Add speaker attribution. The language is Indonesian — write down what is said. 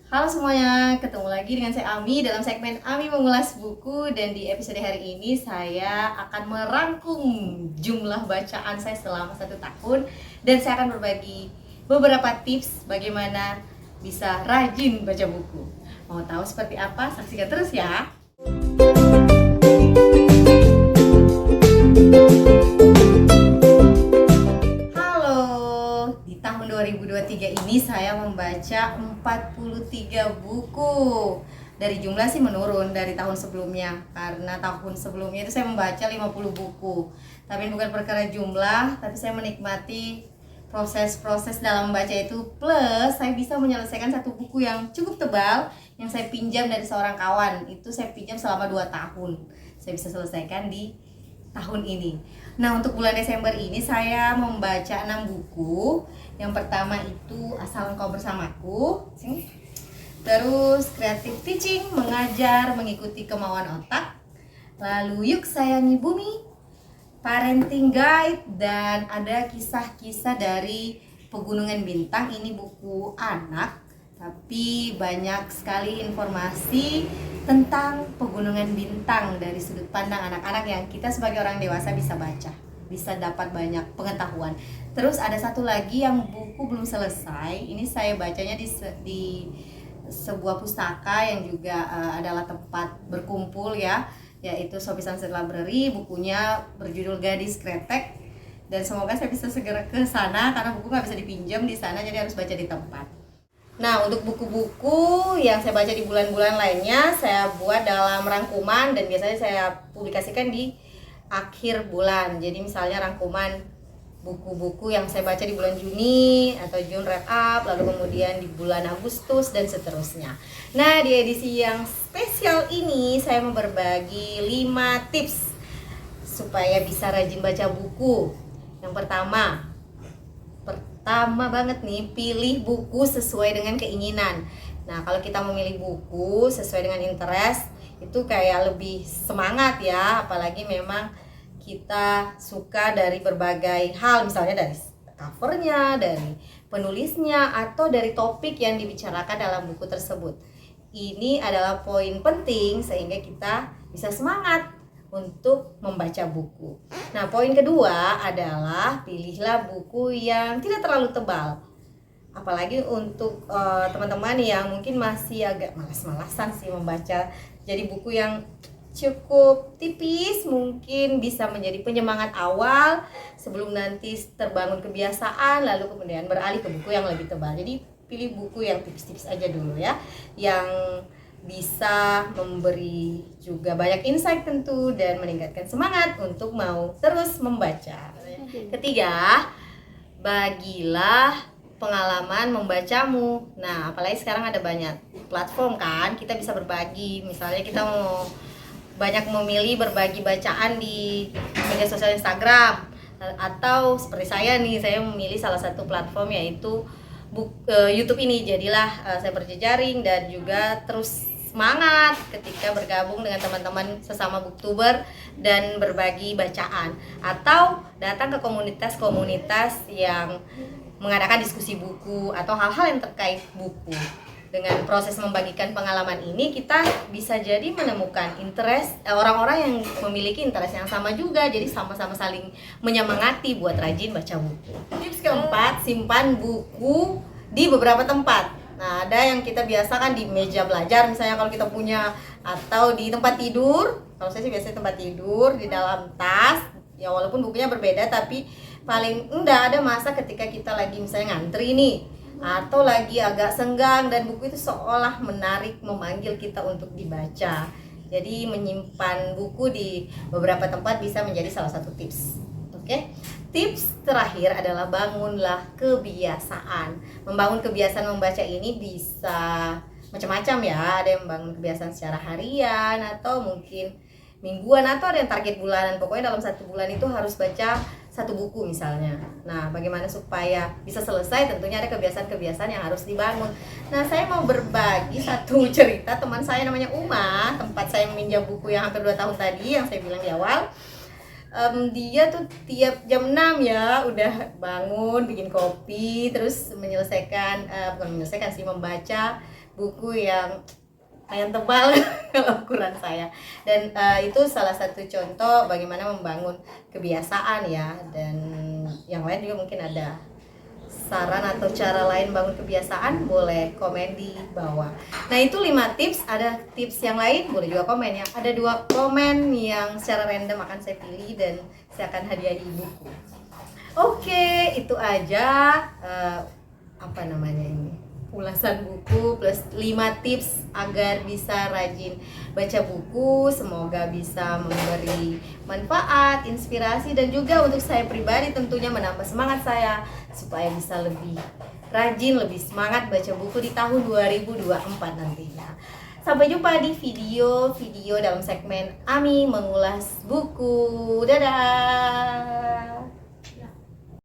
Speaker 1: Halo semuanya, ketemu lagi dengan saya Ami dalam segmen Ami Mengulas Buku. Dan di episode hari ini saya akan merangkum jumlah bacaan saya selama 1 tahun. Dan saya akan berbagi beberapa tips bagaimana bisa rajin baca buku. Mau tahu seperti apa? Saksikan terus ya. Halo, di tahun 2023 ini saya membaca 43 buku. Dari jumlah sih menurun dari tahun sebelumnya, karena tahun sebelumnya itu saya membaca 50 buku. Tapi bukan perkara jumlah, tapi saya menikmati proses-proses dalam membaca itu. Plus saya bisa menyelesaikan satu buku yang cukup tebal yang saya pinjam dari seorang kawan. Itu saya pinjam selama 2 tahun. Saya bisa selesaikan di tahun ini. Nah, untuk bulan Desember ini saya membaca 6 buku. Yang pertama itu Asal Engkau Bersamaku. Sini. Terus Creative Teaching, mengajar mengikuti kemauan otak. Lalu Yuk Sayangi Bumi, Parenting Guide, dan ada kisah-kisah dari Pegunungan Bintang. Ini buku anak, tapi banyak sekali informasi tentang Pegunungan Bintang dari sudut pandang anak-anak yang kita sebagai orang dewasa bisa baca, bisa dapat banyak pengetahuan. Terus ada satu lagi yang buku belum selesai. Ini saya bacanya di sebuah pustaka yang juga adalah tempat berkumpul ya, yaitu Sophie Sunset Library. Bukunya berjudul Gadis Kretek, dan semoga saya bisa segera ke sana karena buku nggak bisa dipinjam di sana, jadi harus baca di tempat. Nah, untuk buku-buku yang saya baca di bulan-bulan lainnya saya buat dalam rangkuman, dan biasanya saya publikasikan di akhir bulan. Jadi misalnya rangkuman buku-buku yang saya baca di bulan Juni atau June wrap up, lalu kemudian di bulan Agustus dan seterusnya. Nah, di edisi yang spesial ini saya mau berbagi 5 tips supaya bisa rajin baca buku. Yang pertama banget nih, pilih buku sesuai dengan keinginan. Nah, kalau kita memilih buku sesuai dengan interest, itu kayak lebih semangat ya, apalagi memang kita suka dari berbagai hal, misalnya dari covernya, dari penulisnya, atau dari topik yang dibicarakan dalam buku tersebut. Ini adalah poin penting sehingga kita bisa semangat untuk membaca buku. Nah, poin kedua adalah pilihlah buku yang tidak terlalu tebal. Apalagi untuk teman-teman yang mungkin masih agak malas-malasan sih membaca. Jadi buku yang cukup tipis mungkin bisa menjadi penyemangat awal sebelum nanti terbangun kebiasaan, lalu kemudian beralih ke buku yang lebih tebal. Jadi pilih buku yang tipis-tipis aja dulu ya, yang bisa memberi juga banyak insight tentu dan meningkatkan semangat untuk mau terus membaca. Ketiga, bagilah pengalaman membacamu. Nah, apalagi sekarang ada banyak platform kan, kita bisa berbagi. Misalnya kita mau banyak memilih berbagi bacaan di media sosial Instagram, atau seperti saya nih, saya memilih salah satu platform yaitu YouTube ini. Jadilah saya berjejaring dan juga terus semangat ketika bergabung dengan teman-teman sesama booktuber dan berbagi bacaan, atau datang ke komunitas-komunitas yang mengadakan diskusi buku atau hal-hal yang terkait buku. Dengan proses membagikan pengalaman ini, kita bisa jadi menemukan interest orang-orang yang memiliki interest yang sama juga, jadi sama-sama saling menyemangati buat rajin baca buku. Tips keempat, simpan buku di beberapa tempat. Nah, ada yang kita biasakan di meja belajar misalnya kalau kita punya, atau di tempat tidur. Kalau saya sih biasanya tempat tidur, di dalam tas. Ya walaupun bukunya berbeda, tapi paling enggak ada masa ketika kita lagi misalnya ngantri nih, atau lagi agak senggang dan buku itu seolah menarik, memanggil kita untuk dibaca. Jadi menyimpan buku di beberapa tempat bisa menjadi salah satu tips. Oke. Tips terakhir adalah bangunlah kebiasaan. Membangun kebiasaan membaca ini bisa macam-macam ya. Ada yang membangun kebiasaan secara harian, atau mungkin mingguan, atau ada yang target bulanan. Pokoknya dalam 1 bulan itu harus baca 1 buku misalnya. Nah, bagaimana supaya bisa selesai? Tentunya ada kebiasaan-kebiasaan yang harus dibangun. Nah, saya mau berbagi satu cerita teman saya namanya Uma, tempat saya meminjam buku yang hampir 2 tahun tadi yang saya bilang di awal. Dia tuh tiap jam 6 ya udah bangun, bikin kopi, terus bukan menyelesaikan sih, membaca buku yang tebal kalau ukuran saya. Dan itu salah satu contoh bagaimana membangun kebiasaan ya. Dan yang lain juga mungkin ada saran atau cara lain bangun kebiasaan, boleh komen di bawah. Nah itu 5 tips. Ada tips yang lain boleh juga komen ya. Ada 2 komen yang secara random akan saya pilih dan saya akan hadiahi buku. Oke, itu aja apa namanya ini, ulasan buku plus 5 tips agar bisa rajin baca buku. Semoga bisa memberi manfaat, inspirasi, dan juga untuk saya pribadi tentunya menambah semangat saya supaya bisa lebih rajin, lebih semangat baca buku di tahun 2024 nantinya. Sampai jumpa di video dalam segmen Ami mengulas buku. Dadah.